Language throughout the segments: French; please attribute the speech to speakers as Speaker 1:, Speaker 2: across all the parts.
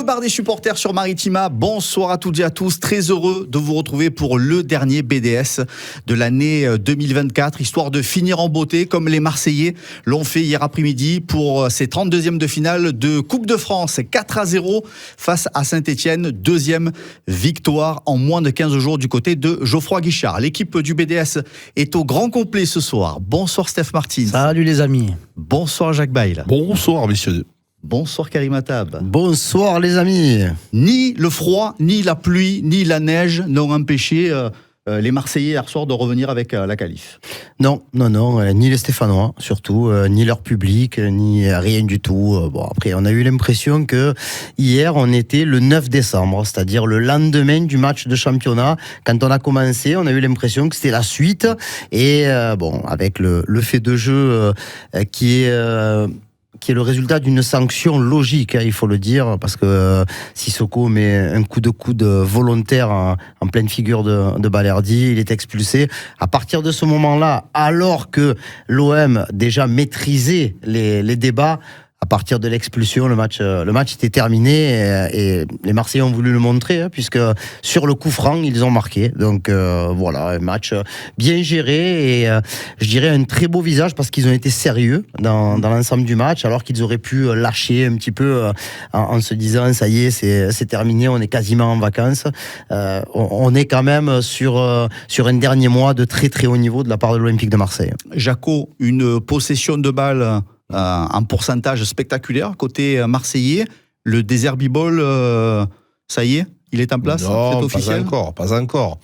Speaker 1: Le bar des supporters sur Maritima. Bonsoir à toutes et à tous. Très heureux de vous retrouver pour le dernier BDS de l'année 2024, histoire de finir en beauté comme les Marseillais l'ont fait hier après-midi pour ces 32e de finale de Coupe de France. 4-0 face à Saint-Etienne. Deuxième victoire en moins de 15 jours du côté de Geoffroy Guichard. L'équipe du BDS est au grand complet ce soir. Bonsoir Steph Martin.
Speaker 2: Salut les amis.
Speaker 1: Bonsoir Jacques Bail.
Speaker 3: Bonsoir messieurs.
Speaker 1: Bonsoir Karim Attab.
Speaker 2: Bonsoir les amis.
Speaker 1: Ni le froid, ni la pluie, ni la neige n'ont empêché les Marseillais hier soir de revenir avec la qualif.
Speaker 2: Non, ni les Stéphanois surtout, ni leur public, ni rien du tout. Bon, après, on a eu l'impression que hier, on était le 9 décembre, c'est-à-dire le lendemain du match de championnat. Quand on a commencé, on a eu l'impression que c'était la suite. Et bon, avec le fait de jeu qui est le résultat d'une sanction logique, il faut le dire, parce que Sissoko met un coup de coude volontaire en pleine figure de Balerdi, il est expulsé. À partir de ce moment-là, alors que l'OM déjà maîtrisait les débats, à partir de l'expulsion, le match était terminé et les Marseillais ont voulu le montrer, puisque sur le coup franc, ils ont marqué. Donc voilà, un match bien géré et je dirais un très beau visage parce qu'ils ont été sérieux dans l'ensemble du match, alors qu'ils auraient pu lâcher un petit peu en se disant ça y est, c'est terminé, on est quasiment en vacances. On est quand même sur un dernier mois de très très haut niveau de la part de l'Olympique de Marseille.
Speaker 1: Jaco, une possession de balle en pourcentage spectaculaire côté marseillais. Le Derby Ball, ça y est, il est en place?
Speaker 3: Non,
Speaker 1: c'est officiel?
Speaker 3: pas encore.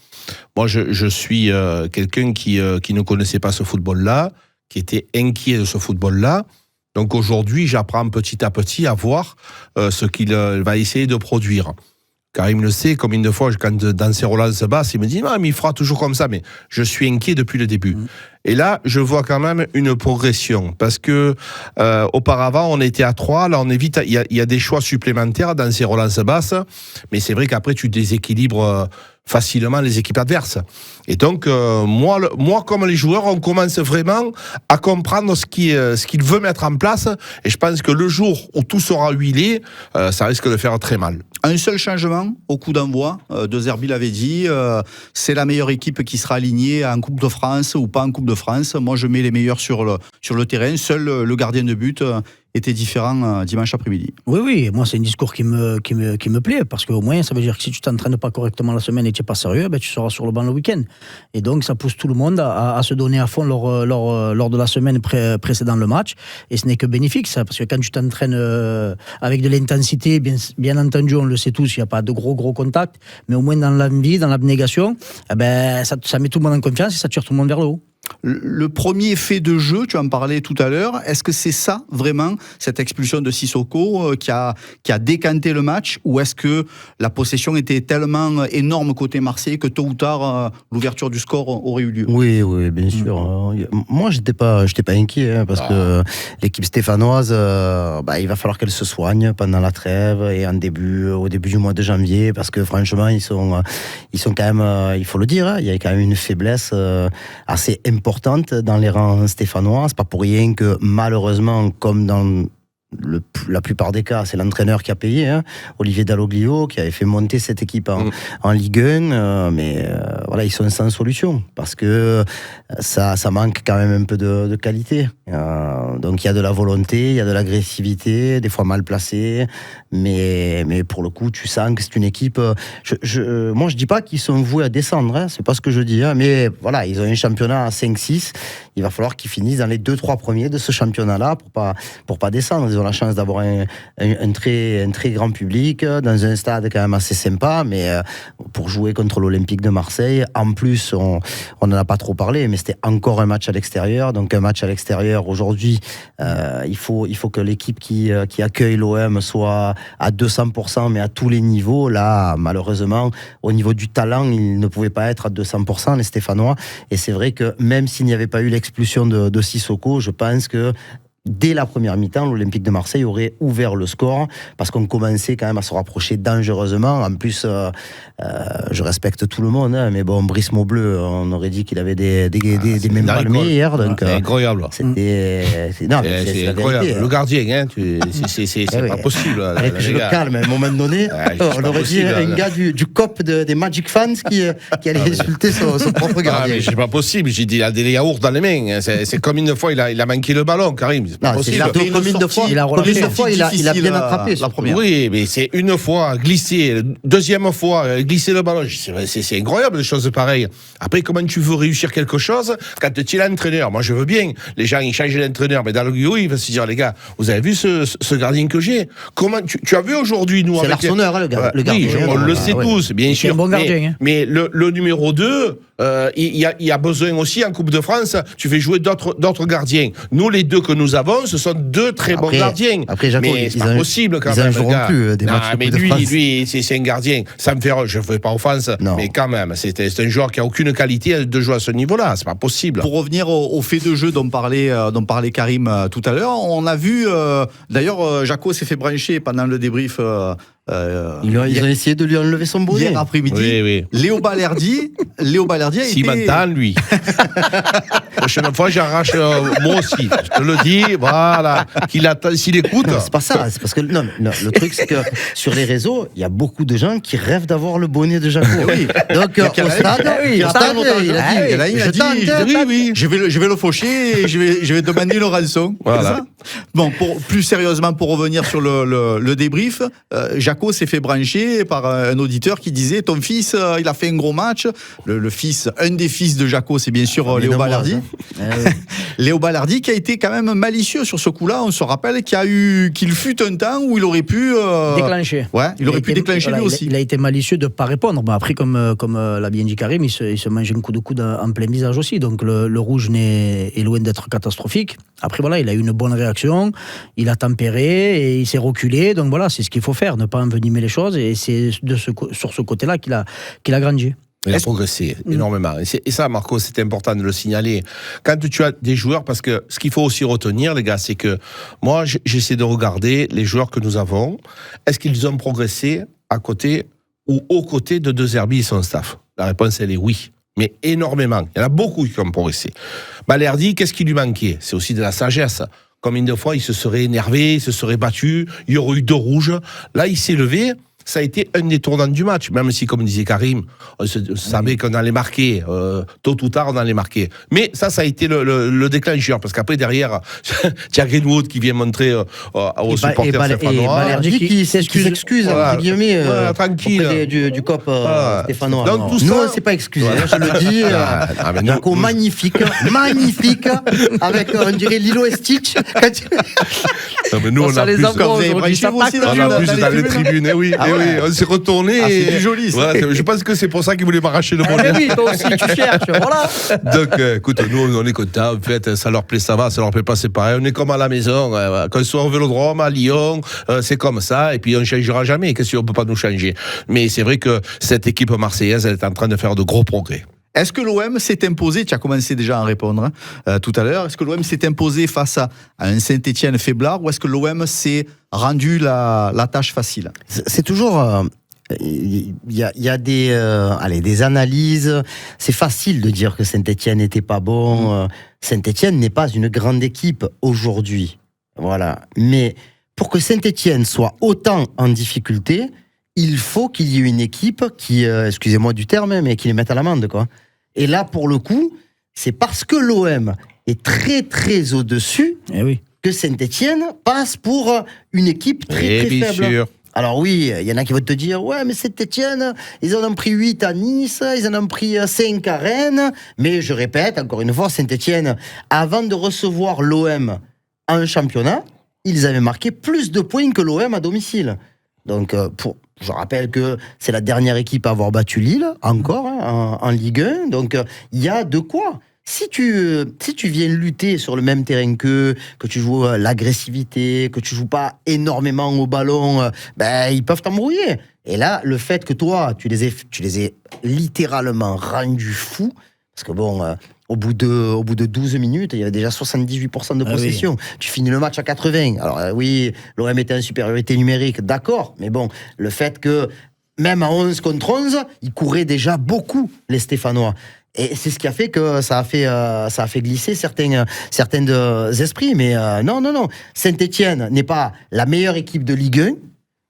Speaker 3: Moi, je suis quelqu'un qui ne connaissait pas ce football-là, qui était inquiet de ce football-là. Donc aujourd'hui, j'apprends petit à petit à voir ce qu'il va essayer de produire. Karim le sait, combien de fois, quand dans ses relances basses, il me dit « mais il fera toujours comme ça », mais je suis inquiet depuis le début. Et là, je vois quand même une progression, parce que auparavant, on était à 3, là on est vite, il y a des choix supplémentaires dans ces relances basses, mais c'est vrai qu'après, tu déséquilibres facilement les équipes adverses. Et donc, moi, comme les joueurs, on commence vraiment à comprendre ce qu'il veut mettre en place, et je pense que le jour où tout sera huilé, ça risque de faire très mal.
Speaker 1: Un seul changement au coup d'envoi, De Zerbi l'avait dit, c'est la meilleure équipe qui sera alignée en Coupe de France ou pas en Coupe de France. Moi, je mets les meilleurs sur le terrain. Seul le gardien de but était différent dimanche après-midi.
Speaker 2: Oui, moi c'est un discours qui me plaît, parce qu'au moins ça veut dire que si tu t'entraînes pas correctement la semaine et que tu n'es pas sérieux, tu seras sur le banc le week-end. Et donc ça pousse tout le monde à se donner à fond lors de la semaine précédant le match, et ce n'est que bénéfique ça, parce que quand tu t'entraînes avec de l'intensité, bien entendu on le sait tous, il n'y a pas de gros contacts, mais au moins dans l'envie, dans l'abnégation, ça met tout le monde en confiance et ça tire tout le monde vers le haut.
Speaker 1: Le premier fait de jeu, tu en parlais tout à l'heure, est-ce que c'est ça vraiment, cette expulsion de Sissoko qui a décanté le match, ou est-ce que la possession était tellement énorme côté Marseille que tôt ou tard l'ouverture du score aurait eu lieu? Oui,
Speaker 2: bien sûr. Moi j'étais pas inquiet, parce que l'équipe stéphanoise, il va falloir qu'elle se soigne pendant la trêve et au début du mois de janvier, parce que franchement ils sont quand même, il faut le dire, il y a quand même une faiblesse assez importante dans les rangs stéphanois. C'est pas pour rien que malheureusement, comme dans la plupart des cas, c'est l'entraîneur qui a payé, Olivier Dalloglio, qui avait fait monter cette équipe en Ligue 1, mais voilà, ils sont sans solution, parce que ça manque quand même un peu de qualité. Donc il y a de la volonté, il y a de l'agressivité, des fois mal placée, mais pour le coup, tu sens que c'est une équipe. Moi, je dis pas qu'ils sont voués à descendre, c'est pas ce que je dis, mais voilà, ils ont un championnat à 5-6. Il va falloir qu'ils finissent dans les 2-3 premiers de ce championnat-là pour pas descendre. Ils ont la chance d'avoir un très grand public dans un stade quand même assez sympa, mais pour jouer contre l'Olympique de Marseille, en plus, on n'en a pas trop parlé, mais c'était encore un match à l'extérieur. Donc un match à l'extérieur aujourd'hui, il faut que l'équipe qui accueille l'OM soit à 200%, mais à tous les niveaux. Là, malheureusement, au niveau du talent, ils ne pouvaient pas être à 200%, les Stéphanois. Et c'est vrai que même s'il n'y avait pas eu l'expulsion de Sissoko, je pense que dès la première mi-temps, l'Olympique de Marseille aurait ouvert le score parce qu'on commençait quand même à se rapprocher dangereusement. En plus, je respecte tout le monde, hein, mais bon, Brice Maubleu, on aurait dit qu'il avait des mêmes palmés hier. Donc,
Speaker 3: c'est incroyable.
Speaker 2: C'est
Speaker 3: incroyable. Le gardien, hein, c'est pas possible.
Speaker 2: Je le calme à un moment donné. On aurait dit un gars du COP des Magic Fans qui allait insulter son propre gardien.
Speaker 3: Mais c'est pas possible. J'ai dit, il a des yaourts dans les mains. C'est comme une fois, il a manqué le ballon, Karim.
Speaker 2: Il a bien attrapé
Speaker 1: la première.
Speaker 3: Oui, mais c'est une fois glissé, deuxième fois glisser le ballon. C'est incroyable des choses pareilles. Après, comment tu veux réussir quelque chose quand tu es l'entraîneur? Moi, je veux bien. Les gens, ils changent l'entraîneur, mais dans le guillot, il va se dire, les gars, vous avez vu ce gardien que j'ai? Comment tu as vu aujourd'hui, nous,
Speaker 2: c'est l'Arseneur, hein, le gardien.
Speaker 3: Oui, on le sait tous, bien sûr.
Speaker 4: C'est un bon gardien.
Speaker 3: Mais le numéro 2, il y a besoin aussi en Coupe de France, tu fais jouer d'autres gardiens. Nous, les deux que nous avons, ce sont deux très bons gardiens.
Speaker 2: Après, Jaco,
Speaker 3: mais c'est pas possible quand
Speaker 2: ils
Speaker 3: même.
Speaker 2: Ils n'en plus des matchs
Speaker 3: mais
Speaker 2: de France.
Speaker 3: lui, c'est un gardien. Ça me fait, je ne fais pas offense, mais quand même, c'est un joueur qui a aucune qualité de jouer à ce niveau-là. C'est pas possible.
Speaker 1: Pour revenir au fait de jeu dont parlait Karim tout à l'heure, on a vu, d'ailleurs, Jaco s'est fait brancher pendant le débrief.
Speaker 2: Ils ont essayé de lui enlever son bonnet.
Speaker 1: Hier après-midi,
Speaker 3: oui.
Speaker 1: Léo Balerdi a été...
Speaker 3: Si m'entend, lui. Prochaine fois, j'arrache moi aussi. Je te le dis, voilà. S'il écoute.
Speaker 2: Non, c'est pas ça. C'est parce que non, le truc, c'est que sur les réseaux, il y a beaucoup de gens qui rêvent d'avoir le bonnet de Jaco.
Speaker 1: Oui.
Speaker 2: Donc, au stade, il a dit,
Speaker 1: je vais le faucher et je vais demander le rançon.
Speaker 3: Voilà.
Speaker 1: Bon, plus sérieusement, pour revenir sur le débrief, Jaco s'est fait brancher par un auditeur qui disait, ton fils, il a fait un gros match. Un des fils de Jaco, c'est bien sûr Léo Balerdi. Léo Balerdi qui a été quand même malicieux sur ce coup-là. On se rappelle qu'il fut un temps où il aurait pu
Speaker 4: déclencher.
Speaker 1: Ouais, il aurait pu déclencher lui aussi.
Speaker 4: Il a été malicieux de ne pas répondre. Bon, après, comme l'a bien dit Karim, il se mange un coup de coude en plein visage aussi. Donc le rouge est loin d'être catastrophique. Après, voilà, il a eu une bonne réaction. Il a tempéré et il s'est reculé. Donc voilà, c'est ce qu'il faut faire, ne pas envenimer les choses. Et c'est sur ce côté-là qu'il a grandi.
Speaker 3: Il a progressé énormément. Et ça, Marco, c'est important de le signaler. Quand tu as des joueurs, parce que ce qu'il faut aussi retenir, les gars, c'est que moi, j'essaie de regarder les joueurs que nous avons. Est-ce qu'ils ont progressé à côté ou aux côtés de De Zerbi et son staff? La réponse, elle est oui. Mais énormément. Il y en a beaucoup qui ont progressé. Balerdi, qu'est-ce qui lui manquait? C'est aussi de la sagesse. Combien de fois il se serait énervé, il se serait battu, il y aurait eu 2 rouges. Là, il s'est levé. Ça a été un des tournants du match, même si, comme disait Karim, on savait qu'on allait marquer, tôt ou tard, on allait marquer. Mais ça a été le déclencheur, parce qu'après, derrière, tu as Greenwood qui vient montrer aux supporters stéphanois.
Speaker 2: Balerdi qui s'excuse,
Speaker 3: voilà.
Speaker 2: entre guillemets,
Speaker 3: tranquille.
Speaker 2: Du COP stéphanois.
Speaker 3: Donc, tout
Speaker 2: nous,
Speaker 3: ça,
Speaker 2: on ne s'est pas excusé, je le dis. Jaco, magnifique, avec, on dirait, Lilo et Stitch.
Speaker 3: Nous, on a plus dans les tribunes, oui. Oui, on s'est retourné.
Speaker 1: C'est du joli, ça.
Speaker 3: Voilà, je pense que c'est pour ça qu'ils voulaient m'arracher le bonnet.
Speaker 4: Oui, toi aussi, tu cherches, voilà.
Speaker 3: Donc, écoute, nous, on est contents. En fait, ça leur plaît, ça va. Ça leur plaît pas, c'est pareil. On est comme à la maison. Quand on soit au Vélodrome, à Lyon, c'est comme ça. Et puis, on ne changera jamais. Qu'est-ce qu'on ne peut pas nous changer? Mais c'est vrai que cette équipe marseillaise, elle est en train de faire de gros progrès.
Speaker 1: Est-ce que l'OM s'est imposé, tu as commencé déjà à en répondre tout à l'heure, est-ce que l'OM s'est imposé face à un Saint-Étienne faiblard ou est-ce que l'OM s'est rendu la tâche facile?
Speaker 2: C'est toujours... Il y a des analyses. C'est facile de dire que Saint-Étienne n'était pas bon. Saint-Étienne n'est pas une grande équipe aujourd'hui. Voilà. Mais pour que Saint-Étienne soit autant en difficulté, il faut qu'il y ait une équipe qui, excusez-moi du terme, mais qui les mette à l'amende, quoi. Et là, pour le coup, c'est parce que l'OM est très, très au-dessus que Saint-Étienne passe pour une équipe très, très faible. Sûr. Alors oui, il y en a qui vont te dire, ouais, mais Saint-Étienne, ils en ont pris 8 à Nice, ils en ont pris 5 à Rennes. Mais je répète, encore une fois, Saint-Étienne, avant de recevoir l'OM en championnat, ils avaient marqué plus de points que l'OM à domicile. Donc, je rappelle que c'est la dernière équipe à avoir battu Lille, encore, en Ligue 1. Donc, il y a de quoi. Si tu viens lutter sur le même terrain que tu joues l'agressivité, que tu joues pas énormément au ballon, ils peuvent t'embrouiller. Et là, le fait que toi, tu les aies littéralement rendus fous, parce que bon, Au bout de 12 minutes, il y avait déjà 78% de possession. Oui. Tu finis le match à 80. Alors oui, l'OM était en supériorité numérique, d'accord. Mais bon, le fait que même à 11 contre 11, ils couraient déjà beaucoup, les Stéphanois. Et c'est ce qui a fait que ça a fait glisser certains esprits. Mais non. Saint-Étienne n'est pas la meilleure équipe de Ligue 1.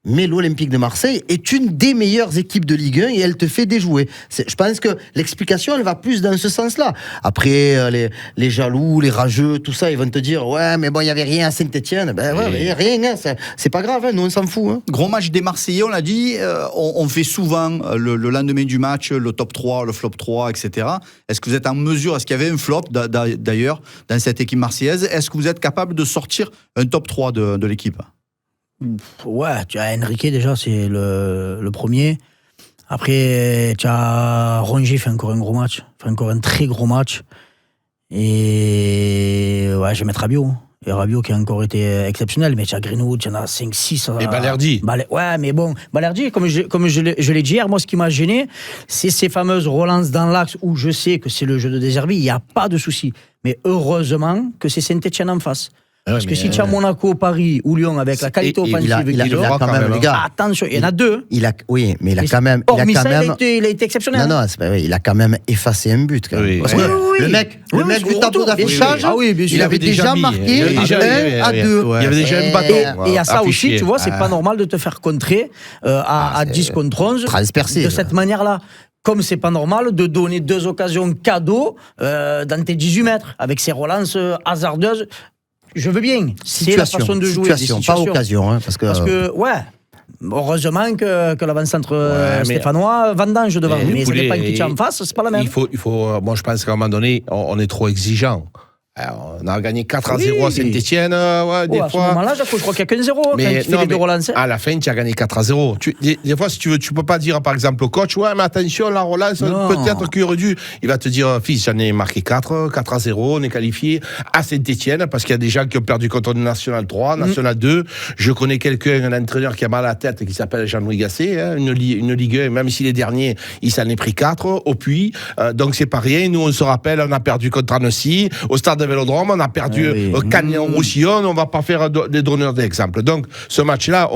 Speaker 2: Mais l'Olympique de Marseille est une des meilleures équipes de Ligue 1 et elle te fait déjouer. Je pense que l'explication, elle va plus dans ce sens-là. Après, les jaloux, les rageux, tout ça, ils vont te dire « Ouais, mais bon, il n'y avait rien à Saint-Étienne. » Ben ouais, rien, hein, c'est pas grave, hein, nous on s'en fout. Hein.
Speaker 1: Gros match des Marseillais, on l'a dit, on fait souvent le lendemain du match, le top 3, le flop 3, etc. Est-ce que vous êtes en mesure, est-ce qu'il y avait un flop d'ailleurs dans cette équipe marseillaise? Est-ce que vous êtes capable de sortir un top 3 de l'équipe?
Speaker 4: Ouais, tu as Enrique déjà, c'est le premier. Après, tu as Rongier fait encore un gros match, fait encore un très gros match. Et ouais, je vais mettre Rabiot. Et Rabiot qui a encore été exceptionnel, mais tu as Greenwood, tu en as 5-6.
Speaker 3: Et Balerdi.
Speaker 4: Ouais, mais bon, Balerdi, comme je l'ai dit hier, moi ce qui m'a gêné, c'est ces fameuses relances dans l'axe où je sais que c'est le jeu de De Zerbi, il n'y a pas de souci. Mais heureusement que c'est Saint-Étienne en face. Parce que si tu as Monaco, Paris ou Lyon avec la qualité offensive
Speaker 2: il a quand même, les gars.
Speaker 4: Attention, il y en a deux.
Speaker 2: Oui, mais il a quand même.
Speaker 4: Il a été exceptionnel.
Speaker 2: Non, c'est pas vrai. Il a quand même effacé un but. Quand même.
Speaker 4: Oui.
Speaker 2: Parce que le mec du tableau d'affichage, il avait déjà marqué 1 à 2.
Speaker 3: Il y avait déjà un bâton.
Speaker 4: Et à ça aussi, tu vois, c'est pas normal de te faire contrer à 10 contre 11
Speaker 2: transpercé,
Speaker 4: de cette manière-là. Comme c'est pas normal de donner 2 occasions cadeaux dans tes 18 mètres avec ces relances hasardeuses. Je veux bien. C'est la façon de jouer.
Speaker 2: Situation, pas occasion. Hein, parce que ouais.
Speaker 4: Heureusement que l'avant-centre stéphanois vendange devant. Mais ça dépend qui tu as en face, c'est pas la même.
Speaker 3: Il faut, moi je pense qu'à un moment donné, on est trop exigeant. Alors, on a gagné 4-0 à Saint-Étienne, des fois.
Speaker 4: À ce moment-là, je crois qu'il n'y a qu'un 0 quand tu fais les 2 relances.
Speaker 3: À la fin, tu as gagné 4-0. Des fois, si tu veux, tu peux pas dire, par exemple, au coach, ouais, mais attention, la relance, peut-être qu'il aurait dû. Il va te dire, fils, j'en ai marqué 4-0, on est qualifié à Saint-Étienne, parce qu'il y a des gens qui ont perdu contre le National 3, National 2. Je connais quelqu'un, un entraîneur qui a mal à la tête, qui s'appelle Jean-Louis Gasset, hein, une Ligue 1, même s'il est dernier, il s'en est pris 4 au puits. Donc, c'est pas rien. Nous, on se rappelle, on a perdu contre Annecy, au stade de Vélodrome, on a perdu Cagnes-en-Roussillon, on va pas faire des donneurs d'exemple. Donc, ce match-là,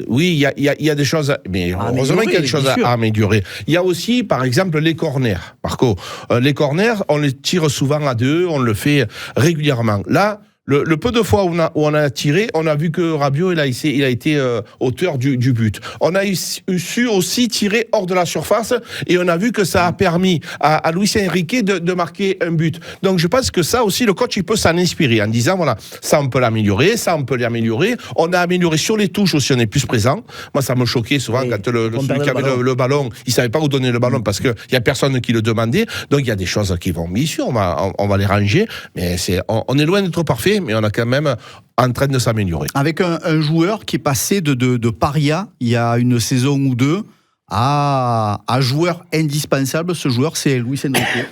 Speaker 3: oui, il y a des choses, mais heureusement qu'il y a des choses à améliorer. Il y a aussi, par exemple, les corners. Marco, les corners, on les tire souvent à 2, on le fait régulièrement. Là, le peu de fois où on a tiré, on a vu que Rabiot il a été auteur du but. On a su aussi tirer hors de la surface et on a vu que ça a permis à Luis Enrique de marquer un but. Donc je pense que ça aussi, le coach il peut s'en inspirer en disant voilà, ça on peut l'améliorer, ça on peut l'améliorer. On a amélioré sur les touches aussi, on est plus présent. Moi ça me choquait souvent quand celui qui avait le ballon, il savait pas où donner le ballon parce que il y a personne qui le demandait. Donc il y a des choses qui vont bien sûr, on va les ranger, mais on est loin d'être parfait. Mais on est quand même en train de s'améliorer.
Speaker 1: Avec un joueur qui est passé de paria il y a une saison ou deux à joueur indispensable, ce joueur c'est Luis Enrique.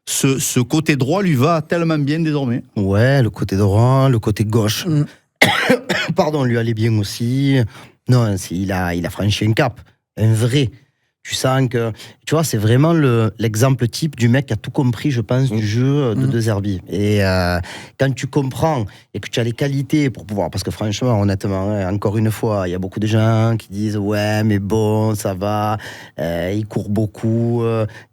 Speaker 1: Ce côté droit lui va tellement bien désormais.
Speaker 2: Ouais, le côté droit, le côté gauche. Pardon, lui allait bien aussi. Non, il a franchi un cap, un vrai. Tu sens que, tu vois, c'est vraiment l'exemple type du mec qui a tout compris, je pense, du jeu de De Zerbi. Et quand tu comprends et que tu as les qualités pour pouvoir, parce que franchement, honnêtement, encore une fois, il y a beaucoup de gens qui disent ouais, mais bon, ça va, il court beaucoup,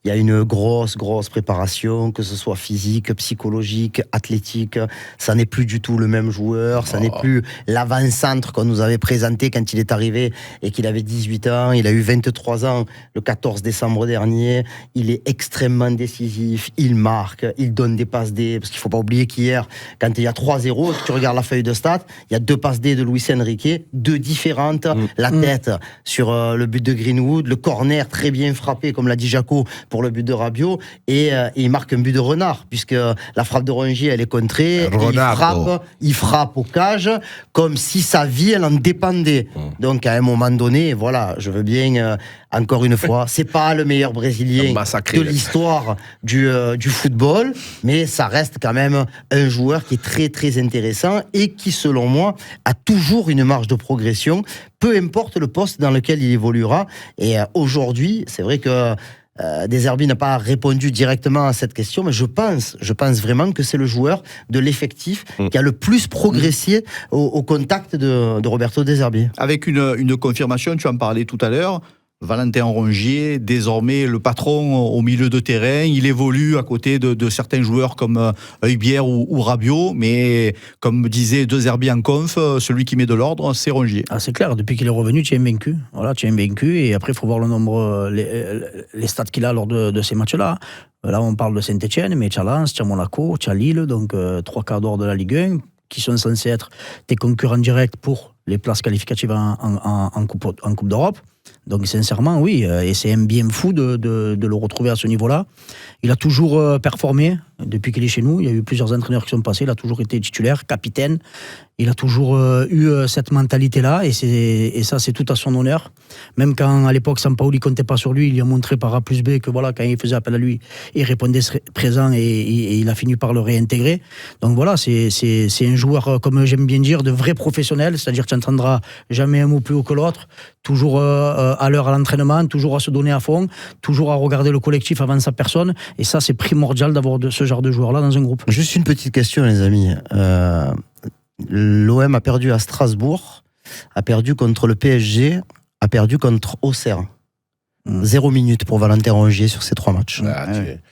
Speaker 2: il y a une grosse préparation, que ce soit physique, psychologique, athlétique. Ça n'est plus du tout le même joueur, ça n'est plus l'avant-centre qu'on nous avait présenté quand il est arrivé et qu'il avait 18 ans, il a eu 23 ans. Le 14 décembre dernier, il est extrêmement décisif, il marque, il donne des passes D, parce qu'il ne faut pas oublier qu'hier, quand il y a 3-0, si tu regardes la feuille de stats, il y a 2 passes D de Luis Enrique, 2 différentes, la tête sur le but de Greenwood, le corner très bien frappé, comme l'a dit Jaco, pour le but de Rabiot, et il marque un but de Renard, puisque la frappe de Rongier, elle est contrée, il frappe au cage, comme si sa vie, elle en dépendait. Donc à un moment donné, voilà, je veux bien... Encore une fois, c'est pas le meilleur Brésilien de l'histoire du football, mais ça reste quand même un joueur qui est très très intéressant et qui, selon moi, a toujours une marge de progression, peu importe le poste dans lequel il évoluera. Et aujourd'hui, c'est vrai que Deserbi n'a pas répondu directement à cette question, mais je pense vraiment que c'est le joueur de l'effectif qui a le plus progressé au contact de Roberto Deserbi.
Speaker 1: Avec une confirmation, tu en parlais tout à l'heure, Valentin Rongier, désormais le patron au milieu de terrain, il évolue à côté de certains joueurs comme Højbjerg ou Rabiot, mais comme disait Deserbi en conf, celui qui met de l'ordre, c'est Rongier.
Speaker 4: Ah, c'est clair, depuis qu'il est revenu, tu es invaincu. Voilà, tu es invaincu, et après, il faut voir le nombre, les stats qu'il a lors de ces matchs-là. Là, on parle de Saint-Etienne, mais tu as Lens, tu as Monaco, tu as Lille, donc 3 quarts d'or de la Ligue 1, qui sont censés être tes concurrents directs pour les places qualificatives en Coupe d'Europe. Donc sincèrement, oui, et c'est un bien fou de le retrouver à ce niveau-là. Il a toujours performé depuis qu'il est chez nous. Il y a eu plusieurs entraîneurs qui sont passés. Il a toujours été titulaire, capitaine. Il a toujours eu cette mentalité-là, et ça, c'est tout à son honneur. Même quand, à l'époque, Sampaoli ne comptait pas sur lui, il lui a montré par A plus B que voilà, quand il faisait appel à lui, il répondait présent, et il a fini par le réintégrer. Donc voilà, c'est un joueur, comme j'aime bien dire, de vrai professionnel, c'est-à-dire que tu n'entendras jamais un mot plus haut que l'autre, toujours à l'heure à l'entraînement, toujours à se donner à fond, toujours à regarder le collectif avant sa personne, et ça, c'est primordial d'avoir ce genre de joueur-là dans un groupe.
Speaker 2: Juste une petite question, les amis. L'OM a perdu à Strasbourg, a perdu contre le PSG, a perdu contre Auxerre. 0 minute pour Valentin Rongier sur ces 3 matchs.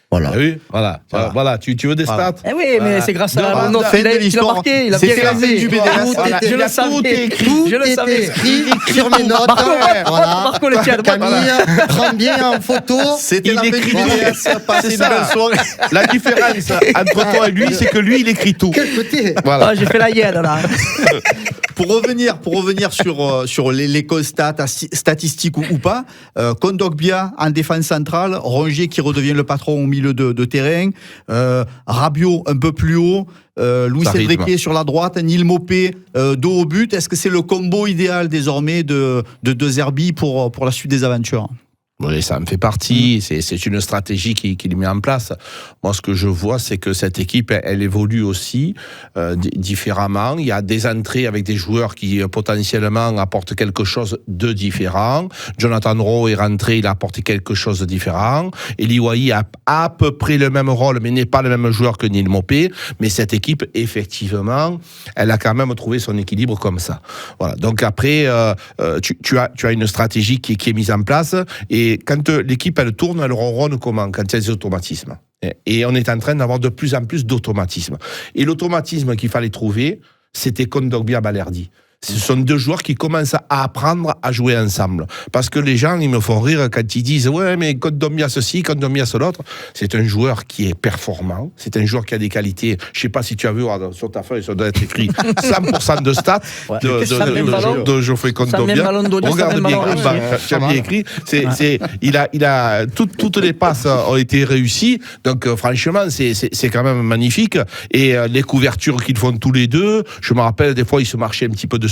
Speaker 2: Voilà.
Speaker 3: Oui, voilà. Tu veux des stats?
Speaker 4: Eh oui, mais c'est grâce à
Speaker 1: notre fin de
Speaker 4: il a
Speaker 1: l'histoire.
Speaker 4: marqué, il a
Speaker 1: C'est
Speaker 4: bien
Speaker 1: la fin
Speaker 4: regardé.
Speaker 1: du BDS.
Speaker 2: Voilà.
Speaker 4: Je le savais. Je le savais.
Speaker 2: Écrit sur mes notes.
Speaker 4: Marco le tient.
Speaker 2: Camille, prends bien en photo.
Speaker 1: C'était
Speaker 3: Il
Speaker 1: la fin
Speaker 3: écrit
Speaker 1: du BDS, passez
Speaker 3: C'est
Speaker 1: une
Speaker 3: ça.
Speaker 1: belle soirée.
Speaker 3: La différence entre toi et lui, c'est que lui, il écrit tout.
Speaker 2: Quel côté?
Speaker 3: Voilà.
Speaker 4: Ah, j'ai fait la hyène, là.
Speaker 1: Pour revenir sur les constats statistiques ou pas, Kondogbia en défense centrale, Rongier qui redevient le patron au milieu de terrain, Rabiot un peu plus haut, Louis Cédric sur la droite, Neil Maupay dos au but. Est-ce que c'est le combo idéal désormais de Deserbi pour la suite des aventures?
Speaker 3: Oui, ça en fait partie. C'est une stratégie qu'il met en place. Moi, ce que je vois, c'est que cette équipe, elle évolue aussi différemment. Il y a des entrées avec des joueurs qui potentiellement apportent quelque chose de différent. Jonathan Rowe est rentré, il a apporté quelque chose de différent. Eli Wahi a à peu près le même rôle, mais n'est pas le même joueur que Neil Maupay. Mais cette équipe, effectivement, elle a quand même trouvé son équilibre comme ça. Voilà. Donc après, tu as une stratégie qui est mise en place, et quand l'équipe, elle tourne, elle ronronne comment? Quand il y a des automatismes. Et on est en train d'avoir de plus en plus d'automatismes. Et l'automatisme qu'il fallait trouver, c'était Kondogbia Balerdi. Ce sont 2 joueurs qui commencent à apprendre à jouer ensemble. Parce que les gens, ils me font rire quand ils disent « Ouais, mais Kondogbia ceci, Kondogbia l'autre ». C'est un joueur qui est performant. C'est un joueur qui a des qualités. Je ne sais pas si tu as vu sur ta feuille, ça doit être écrit 100% de stats de Geoffrey Kondogbia. Regarde bien, tu as bien écrit. Il a toutes les passes ont été réussies. Donc franchement, c'est quand même magnifique. Et les couvertures qu'ils font tous les deux, je me rappelle, des fois, ils se marchaient un petit peu dessus.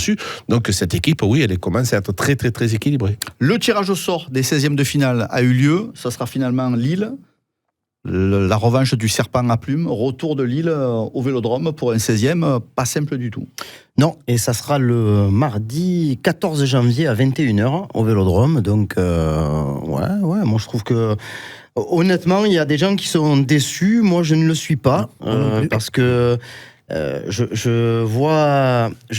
Speaker 3: Donc cette équipe, oui, elle commence à être très, très, très équilibrée.
Speaker 1: Le tirage au sort des 16e de finale a eu lieu. Ça sera finalement Lille. La revanche du serpent à plumes. Retour de Lille au Vélodrome pour un 16e. Pas simple du tout.
Speaker 2: Non, et ça sera le mardi 14 janvier à 21h au Vélodrome. Donc, ouais, moi je trouve que honnêtement, il y a des gens qui sont déçus. Moi, je ne le suis pas. Parce que je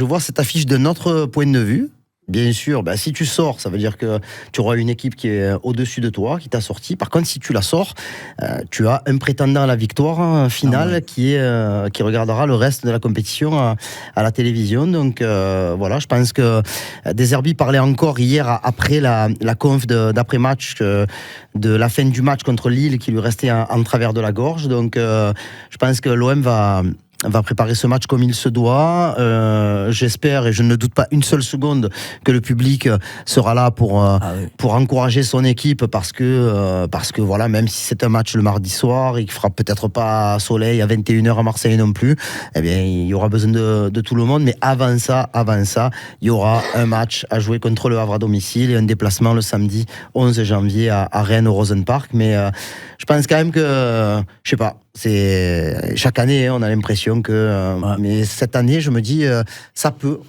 Speaker 2: vois cette affiche de notre point de vue. Bien sûr, si tu sors, ça veut dire que tu auras une équipe qui est au-dessus de toi, qui t'a sorti. Par contre, si tu la sors, tu as un prétendant à la victoire finale qui regardera le reste de la compétition à la télévision. Donc voilà, je pense que Deserbi parlait encore hier après la conf d'après-match de la fin du match contre Lille qui lui restait en travers de la gorge. Donc je pense que l'OM va préparer ce match comme il se doit. J'espère, et je ne doute pas une seule seconde, que le public sera là pour encourager son équipe, parce que voilà, même si c'est un match le mardi soir, il fera peut-être pas soleil à 21h à Marseille non plus, eh bien, il y aura besoin de tout le monde. Mais avant ça, il y aura un match à jouer contre le Havre à domicile et un déplacement le samedi 11 janvier à Rennes au Rosenpark. Mais je pense quand même que, je sais pas, chaque année, on a l'impression que. Mais cette année, je me dis, ça peut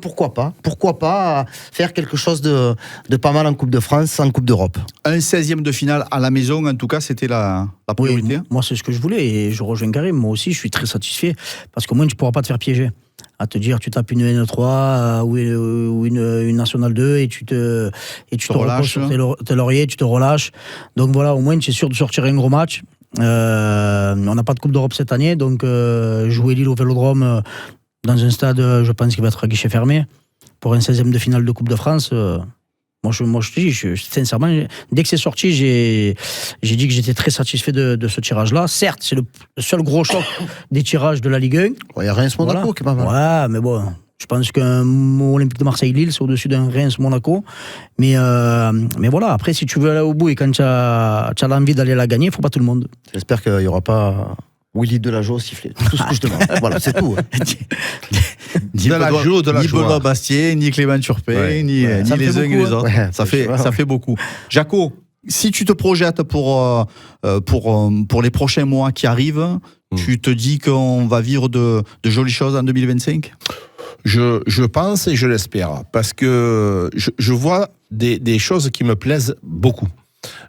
Speaker 2: pourquoi pas faire quelque chose de pas mal en Coupe de France, en Coupe d'Europe.
Speaker 1: Un 16e de finale à la maison, en tout cas, c'était la priorité.
Speaker 4: Oui, moi, c'est ce que je voulais et je rejoins Karim. Moi aussi, je suis très satisfait parce qu'au moins, tu ne pourras pas te faire piéger. À te dire, tu tapes une N3 ou une Nationale 2 et tu te reposes sur tes lauriers, tu te relâches. Donc voilà, au moins, tu es sûr de sortir un gros match. On n'a pas de Coupe d'Europe cette année, donc jouer Lille au Vélodrome dans un stade, je pense qu'il va être à guichet fermé pour un 16e de finale de Coupe de France. Moi, je te dis, sincèrement, dès que c'est sorti, j'ai dit que j'étais très satisfait de ce tirage-là. Certes, c'est le seul gros choc des tirages de la Ligue 1.
Speaker 2: Il y a Reims-Monaco qui est pas mal.
Speaker 4: Ouais, mais bon, je pense qu'un Olympique de Marseille-Lille, c'est au-dessus d'un Reims-Monaco. Mais voilà, après, si tu veux aller au bout et quand tu as l'envie d'aller la gagner, il ne faut pas tout le monde.
Speaker 2: J'espère qu'il n'y aura pas Willy Delageau sifflé. Tout ce que je demande. Voilà, c'est tout.
Speaker 1: Ni Benoît Bastier, ni Clément Turpin, ni les uns et les autres. Ouais, ça fait beaucoup. Jaco, si tu te projettes pour les prochains mois qui arrivent, tu te dis qu'on va vivre de jolies choses en 2025 ?
Speaker 3: Je pense et je l'espère, parce que je vois des choses qui me plaisent beaucoup.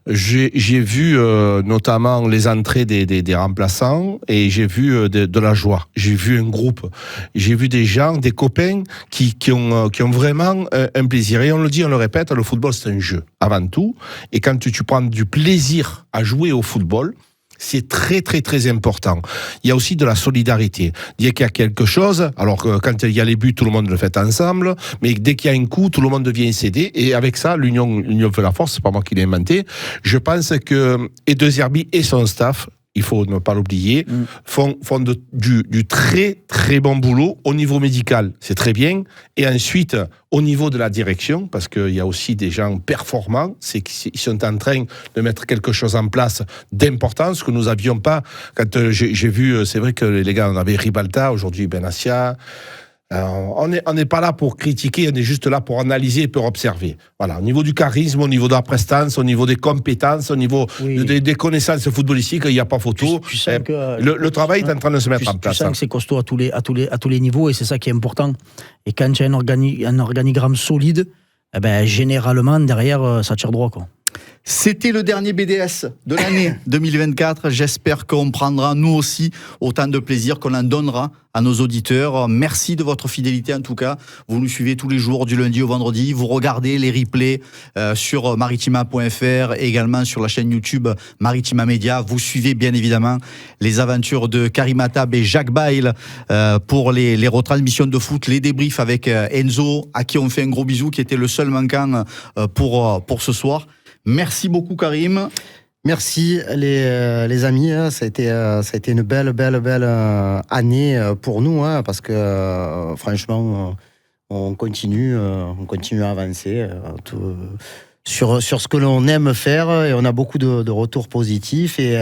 Speaker 3: J'ai vu notamment les entrées des remplaçants et j'ai vu de la joie. J'ai vu un groupe, j'ai vu des gens, des copains qui ont vraiment un plaisir. Et on le dit, on le répète, le football c'est un jeu avant tout. Et quand tu prends du plaisir à jouer au football, c'est très très très important. Il y a aussi de la solidarité. Dès qu'il y a quelque chose, alors que quand il y a les buts, tout le monde le fait ensemble, mais dès qu'il y a un coup, tout le monde vient s'aider. Et avec ça, l'union fait la force, c'est pas moi qui l'ai inventé. Je pense que De Zerbi et son staff, il faut ne pas l'oublier, font du très très bon boulot au niveau médical, c'est très bien. Et ensuite, au niveau de la direction, parce qu'il y a aussi des gens performants, c'est qu'ils sont en train de mettre quelque chose en place d'important, ce que nous n'avions pas. Quand j'ai vu, c'est vrai que les gars, on avait Ribalta, aujourd'hui Benassia. On n'est pas là pour critiquer, on est juste là pour analyser et pour observer. Voilà, au niveau du charisme, au niveau de la prestance, au niveau des compétences, au niveau des connaissances footballistiques, il n'y a pas photo. Le travail est en train de se mettre en place.
Speaker 4: Tu sens que c'est costaud à tous les niveaux et c'est ça qui est important. Et quand tu as un organigramme solide, eh ben, généralement, derrière, ça tire droit, quoi.
Speaker 1: C'était le dernier BDS de l'année 2024. J'espère qu'on prendra, nous aussi, autant de plaisir qu'on en donnera à nos auditeurs. Merci de votre fidélité, en tout cas. Vous nous suivez tous les jours, du lundi au vendredi. Vous regardez les replays sur maritima.fr et également sur la chaîne YouTube Maritima Media. Vous suivez, bien évidemment, les aventures de Karim Attab et Jacques Bail pour les retransmissions de foot, les débriefs avec Enzo, à qui on fait un gros bisou, qui était le seul manquant pour ce soir. Merci beaucoup, Karim.
Speaker 2: Merci les amis, ça a été une belle année pour nous, parce que franchement on continue à avancer sur ce que l'on aime faire et on a beaucoup de retours positifs et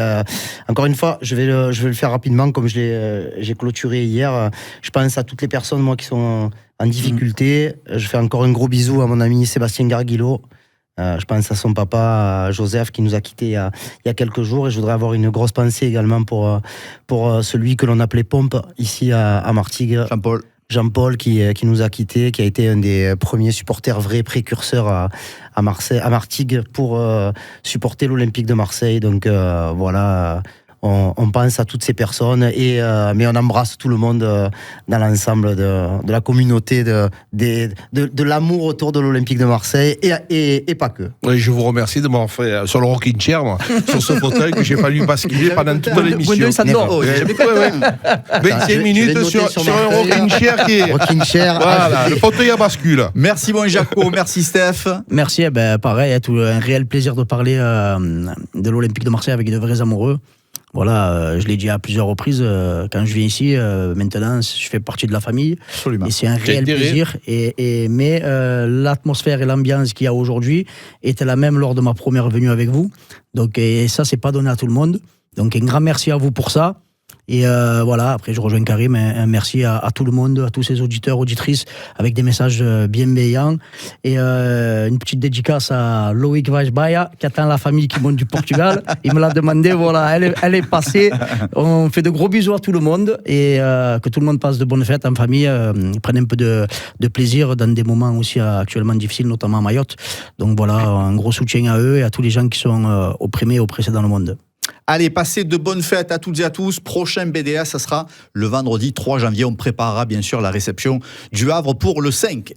Speaker 2: encore une fois je vais le faire rapidement comme j'ai clôturé hier. Je pense à toutes les personnes moi qui sont en difficulté. Je fais encore un gros bisou à mon ami Sébastien Garguilo. Je pense à son papa, à Joseph, qui nous a quittés il y a quelques jours. Et je voudrais avoir une grosse pensée également pour celui que l'on appelait Pompe, ici à Martigues. Jean-Paul qui nous a quittés, qui a été un des premiers supporters vrais précurseurs à Marseille, à Martigues, pour supporter l'Olympique de Marseille. Donc voilà... On pense à toutes ces personnes, mais on embrasse tout le monde dans l'ensemble de la communauté, de l'amour autour de l'Olympique de Marseille et pas que.
Speaker 3: Oui, je vous remercie de m'avoir fait sur le rocking chair, moi, sur ce fauteuil que j'ai fallu basculer pendant toute l'émission. 25 minutes sur un rocking chair qui est...
Speaker 2: Rocking chair.
Speaker 3: Voilà, le fauteuil à bascule.
Speaker 1: Merci bon Jaco, merci Steph.
Speaker 4: Merci, pareil, un réel plaisir de parler de l'Olympique de Marseille avec de vrais amoureux. Voilà, je l'ai dit à plusieurs reprises, quand je viens ici, maintenant, je fais partie de la famille.
Speaker 1: Absolument.
Speaker 4: Et c'est un réel plaisir. Mais l'atmosphère et l'ambiance qu'il y a aujourd'hui était la même lors de ma première venue avec vous. Donc, et ça, c'est pas donné à tout le monde. Donc, un grand merci à vous pour ça. Et voilà, après je rejoins Karim, un merci à tout le monde, à tous ces auditeurs, auditrices, avec des messages bienveillants. Et une petite dédicace à Loïc Vajbaya, qui attend la famille qui monte du Portugal. Il me l'a demandé, voilà, elle est passée. On fait de gros bisous à tout le monde et que tout le monde passe de bonnes fêtes en famille, prenne un peu de plaisir dans des moments aussi actuellement difficiles, notamment à Mayotte. Donc voilà, un gros soutien à eux et à tous les gens qui sont opprimés et oppressés dans le monde.
Speaker 1: Allez, passez de bonnes fêtes à toutes et à tous. Prochain BDS, ça sera le vendredi 3 janvier. On préparera bien sûr la réception du Havre pour le 5.